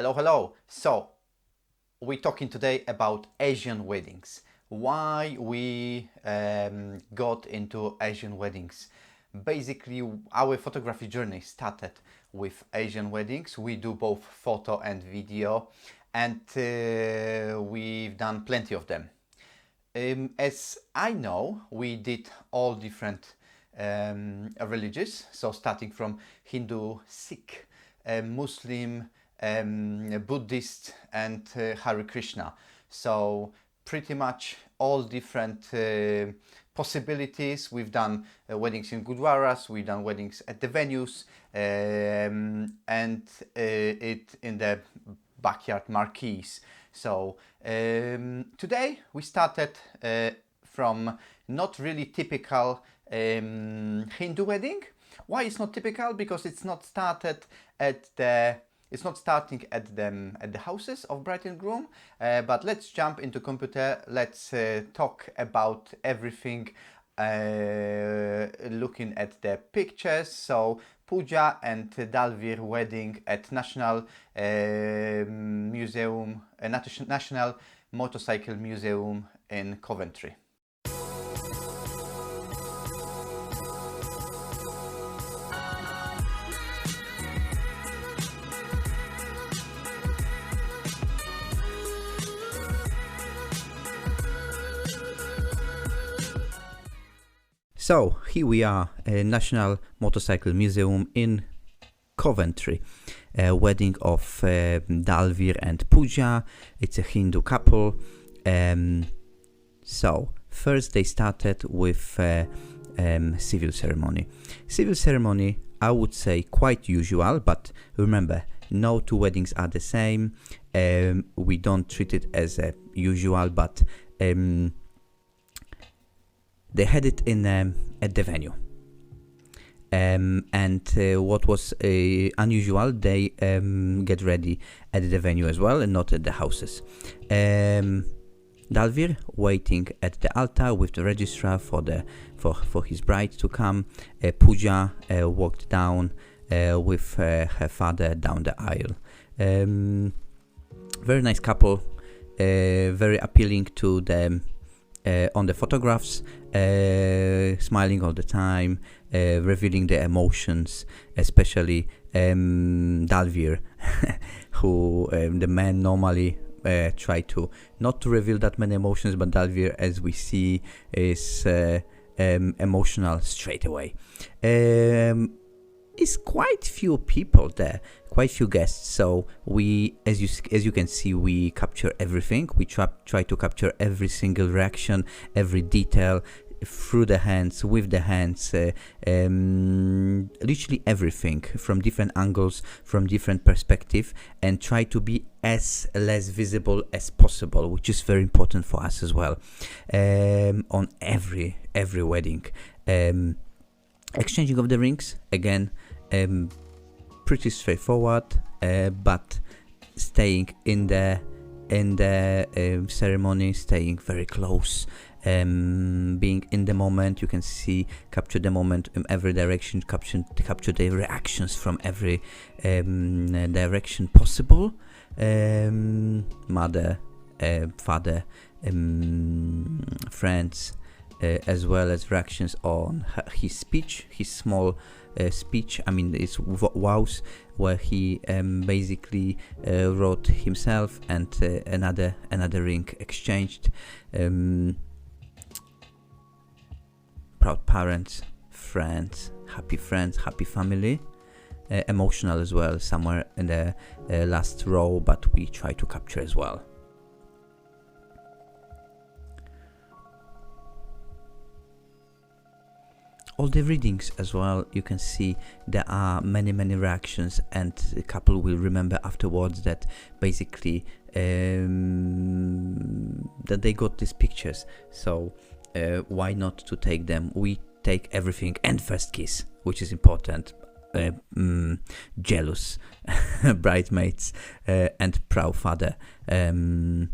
Hello, hello. So, we're talking today about Asian weddings. Why we got into Asian weddings. Basically, our photography journey started with Asian weddings. We do both photo and video, and we've done plenty of them. As I know, we did all different religions, so starting from Hindu, Sikh, Muslim, Buddhist, and Hare Krishna. So pretty much all different possibilities. We've done weddings in gurdwaras, we've done weddings at the venues, and it in the backyard marquees. So today we started from not really typical Hindu wedding. Why it's not typical? Because it's not started at the it's not starting at the houses of bride and groom. But let's jump into computer. Let's talk about everything. Looking at the pictures. So Puja and Dalvir wedding at National Museum, National Motorcycle Museum in Coventry. So here we are, National Motorcycle Museum in Coventry, a wedding of Dalvir and Puja. It's a Hindu couple. So first they started with civil ceremony. Civil ceremony, I would say, quite usual, but remember, no two weddings are the same. We don't treat it as a usual, but they had it in at the venue, and what was unusual, they get ready at the venue as well, and not at the houses. Dalvir waiting at the altar with the registrar for his bride to come. Puja walked down with her father down the aisle. Very nice couple, very appealing to the on the photographs, smiling all the time, revealing the emotions, especially Dalvir, who the man normally try to not to reveal that many emotions, but Dalvir, as we see, is emotional straight away. Is quite few people there, quite few guests. So we, as you can see, we capture everything. We try to capture every single reaction, every detail, through the hands, with the hands, literally everything from different angles, from different perspective, and try to be as less visible as possible, which is very important for us as well. On every wedding. Exchanging of the rings, again, pretty straightforward, but staying in the ceremony, staying very close, being in the moment. You can see, capture the moment in every direction, capture the reactions from every direction possible. Mother, father, friends, as well as reactions on his speech, his small speech. I mean, it's vows, where he basically wrote himself, and another ring exchanged. Proud parents, friends, happy family. Emotional as well, somewhere in the last row, but we try to capture as well. All the readings as well, you can see there are many reactions, and the couple will remember afterwards that basically that they got these pictures. So why not to take them? We take everything, and first kiss, which is important. Jealous bridesmaids and proud father again.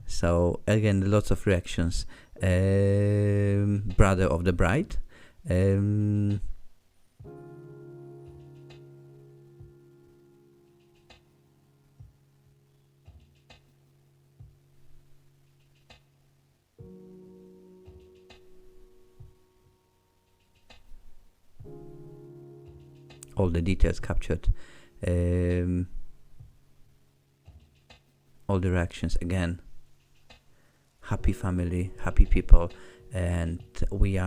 So again, lots of reactions. Brother of the bride, all the details captured, all the reactions again. Happy family, happy people, and we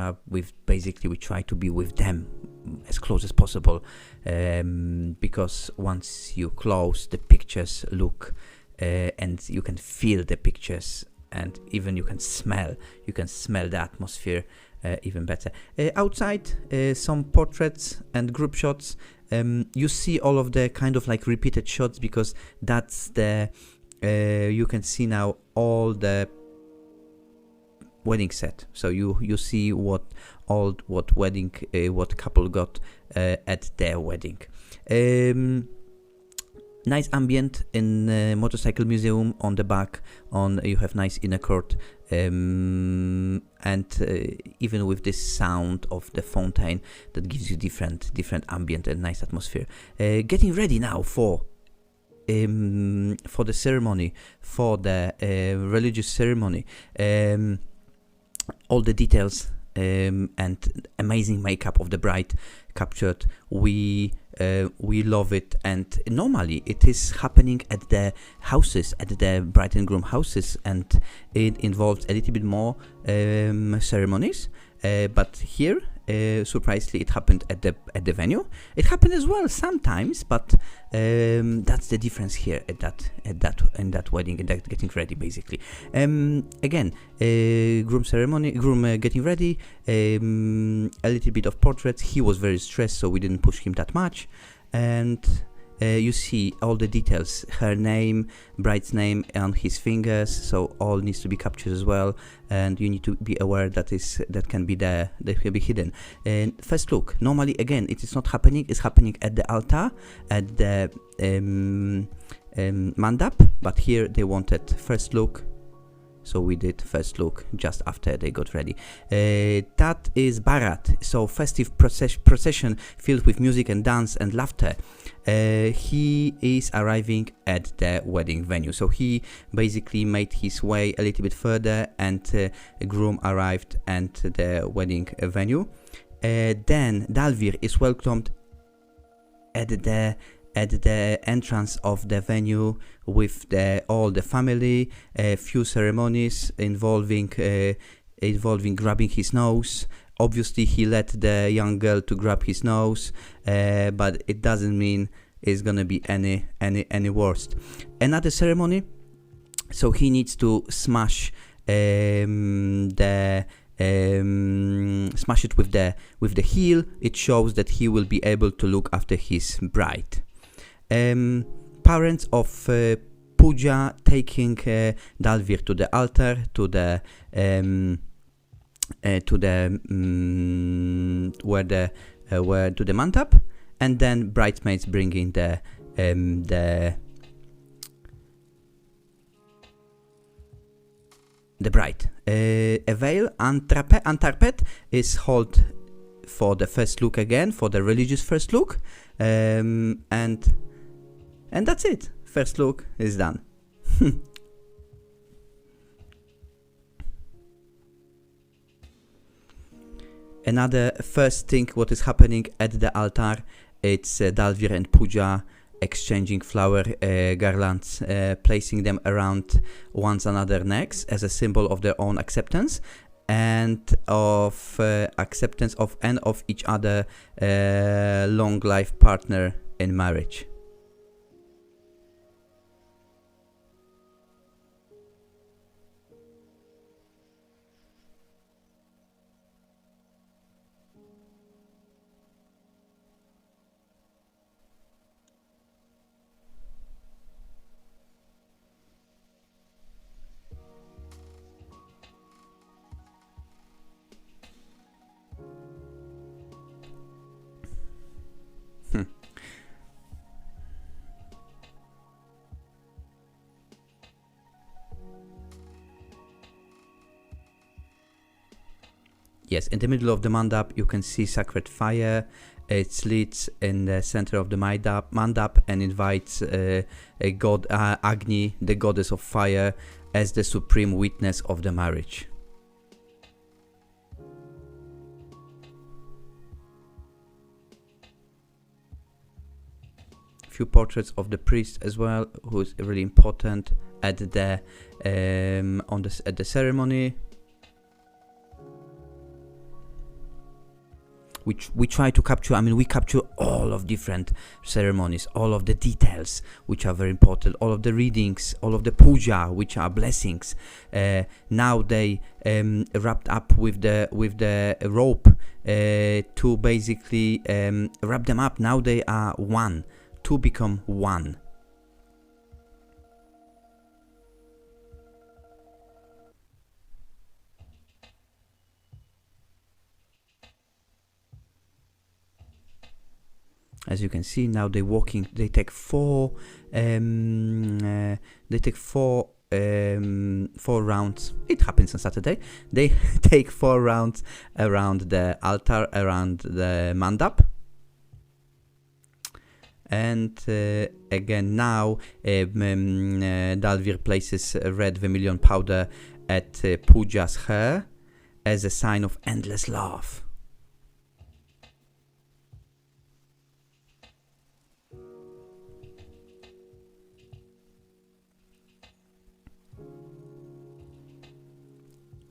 try to be with them as close as possible, because once you close, the pictures look and you can feel the pictures, and even you can smell the atmosphere even better. Outside, some portraits and group shots. You see all of the kind of like repeated shots, because that's the you can see now all the wedding set. So you see what couple got at their wedding. Nice ambient in motorcycle museum. On the back, you have nice inner court, and even with this sound of the fountain, that gives you different ambient and nice atmosphere. Getting ready now for the ceremony, for the religious ceremony. All the details and amazing makeup of the bride captured. We love it, and normally it is happening at the houses, at the bride and groom houses, and it involves a little bit more ceremonies. But here, surprisingly, it happened at the venue. It happened as well sometimes, but that's the difference here in that wedding, and that getting ready basically. Again, groom getting ready, a little bit of portraits. He was very stressed, so we didn't push him that much, and you see all the details, her name, bride's name on his fingers, so all needs to be captured as well, and you need to be aware that can be hidden. And first look, normally again it is not happening, it's happening at the altar, at the mandap, but here they wanted first look, so we did first look just after they got ready. That is Barat, so festive procession filled with music and dance and laughter. He is arriving at the wedding venue, so he basically made his way a little bit further, and a groom arrived at the wedding venue. Then Dalvir is welcomed at the entrance of the venue with all the family. A few ceremonies involving grabbing his nose. Obviously, he let the young girl to grab his nose, but it doesn't mean it's gonna be any worse. Another ceremony. So he needs to smash smash it with the heel. It shows that he will be able to look after his bride. Parents of Pooja taking Dalvir to the altar, to the mandap, and then bridesmaids bringing the bride. A veil, antarpet, is held for the first look again, for the religious first look, and that's it. First look is done. Another first thing what is happening at the altar, it's Dalvir and Pooja exchanging flower garlands, placing them around one's another necks as a symbol of their own acceptance and of acceptance of each other long life partner in marriage. Yes, in the middle of the mandap, you can see sacred fire. It lit in the center of the mandap and invites a god, Agni, the goddess of fire, as the supreme witness of the marriage. few portraits of the priest as well, who is really important at the at the ceremony. We try to capture, I mean, we capture all of different ceremonies, all of the details, which are very important, all of the readings, all of the puja, which are blessings. Now they wrapped up with the rope to basically wrap them up. Now they are one, to become one. As you can see, now they're walking. They take four rounds. It happens on Saturday. They take 4 rounds around the altar, around the mandap. And again, now Dalvir places red vermilion powder at Pooja's hair as a sign of endless love.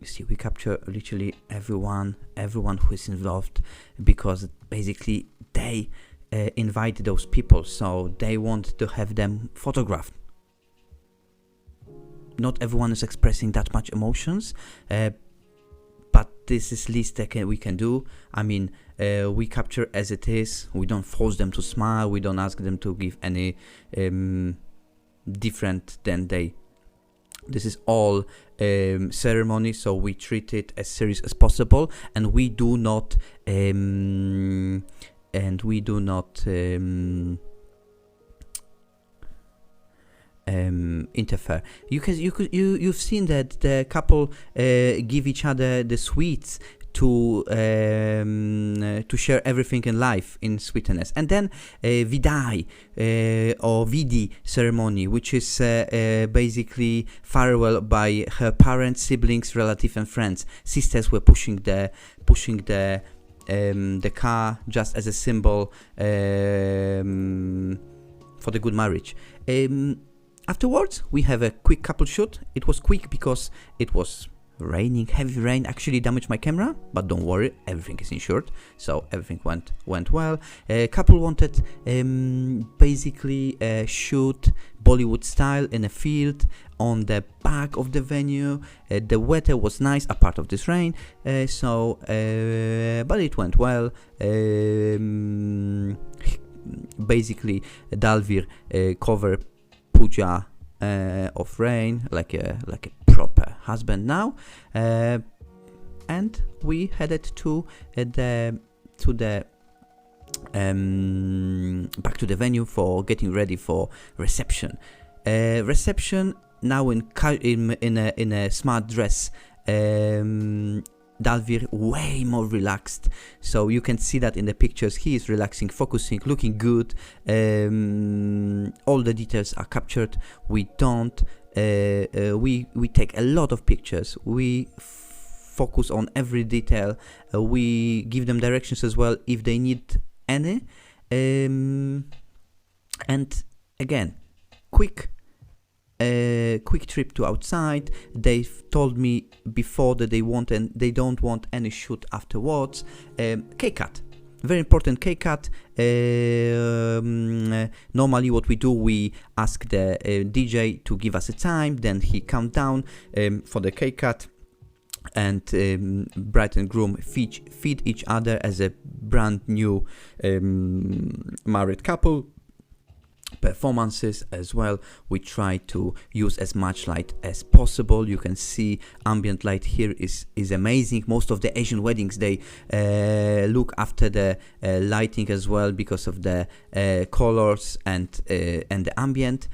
You see, we capture literally everyone who is involved, because basically they invite those people, so they want to have them photographed. Not everyone is expressing that much emotions, but this is least we can do. I mean, we capture as it is. We don't force them to smile. We don't ask them to give any different than they. This is all ceremony, so we treat it as serious as possible, and we do not interfere. You've seen that the couple give each other the sweets to share everything in life in sweetness, and then vidai or vidi ceremony, which is basically farewell by her parents, siblings, relatives, and friends. Sisters were pushing the car just as a symbol for the good marriage. Afterwards, we have a quick couple shoot. It was quick because it was raining. Heavy rain actually damaged my camera, but don't worry, everything is insured, so everything went well. Couple wanted basically shoot Bollywood style in a field on the back of the venue. The weather was nice apart of this rain, so but it went well. Basically Dalvir cover puja of rain like a proper husband now, and we headed to the back to the venue for getting ready for reception. Reception now in a smart dress. Dalvir way more relaxed, so you can see that in the pictures. He is relaxing, focusing, looking good. All the details are captured. We don't we take a lot of pictures. We focus on every detail. We give them directions as well if they need any. And again, quick trip to outside. They've told me before that they don't want any shoot afterwards. Cake cut, very important cake cut. Normally what we do, we ask the DJ to give us a time, then he count down for the cake cut, and bride and groom feed each other as a brand new married couple. Performances as well, we try to use as much light as possible. You can see ambient light here is amazing. Most of the Asian weddings, they look after the lighting as well, because of the colors and the ambient.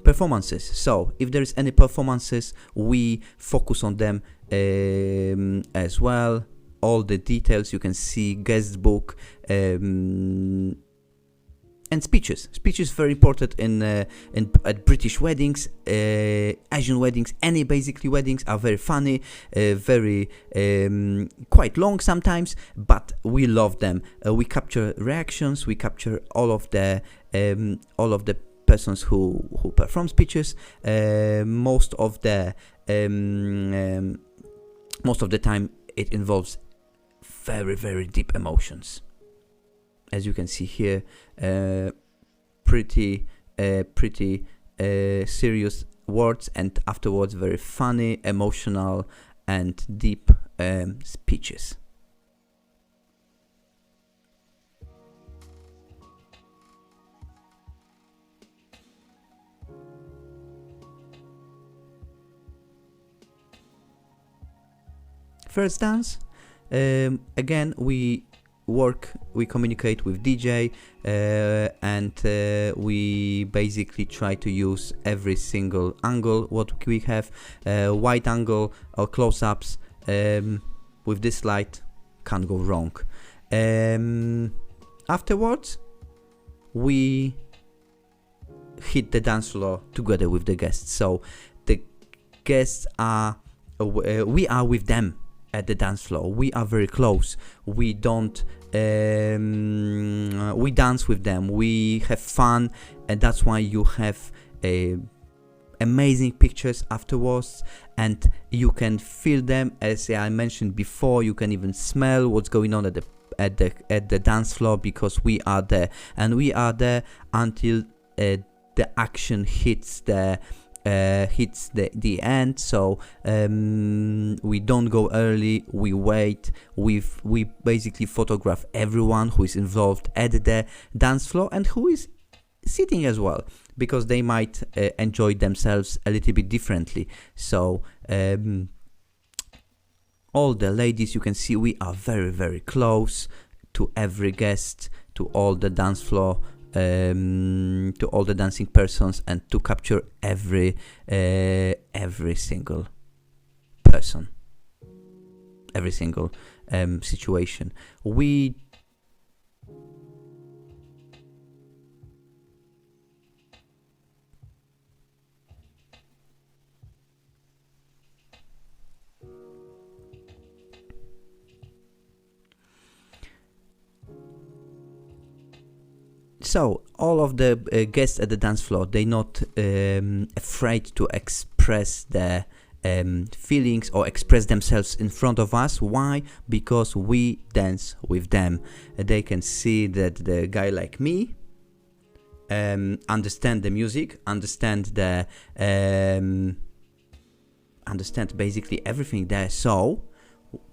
Performances, so if there is any performances, we focus on them as well. All the details you can see, guest book, and speeches. Speeches very important in at British weddings, Asian weddings, any basically weddings are very funny, very quite long sometimes, but we love them. We capture reactions, we capture all of the persons who perform speeches. Most of the time it involves very, very deep emotions. As you can see here, pretty serious words, and afterwards very funny, emotional, and deep speeches. First dance. Again, we communicate with DJ, and we basically try to use every single angle what we have, wide angle or close-ups. With this light, can't go wrong. Afterwards, we hit the dance floor together with the guests. So the guests are, we are with them at the dance floor. We are very close. We don't we dance with them, we have fun, and that's why you have amazing pictures afterwards, and you can feel them. As I mentioned before, you can even smell what's going on at the dance floor, because we are there, and we are there until the action hits the end. So we don't go early, we wait, we basically photograph everyone who is involved at the dance floor and who is sitting as well, because they might enjoy themselves a little bit differently. So all the ladies, you can see we are very, very close to every guest, to all the dance floor, to all the dancing persons, and to capture every single person, every single situation. So all of the guests at the dance floor, they're not afraid to express their feelings or express themselves in front of us. Why? Because we dance with them. They can see that the guy like me understand the music, understand basically everything there. So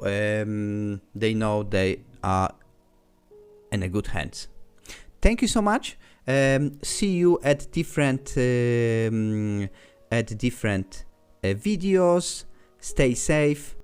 they know they are in a good hands. Thank you so much. See you at different videos. Stay safe.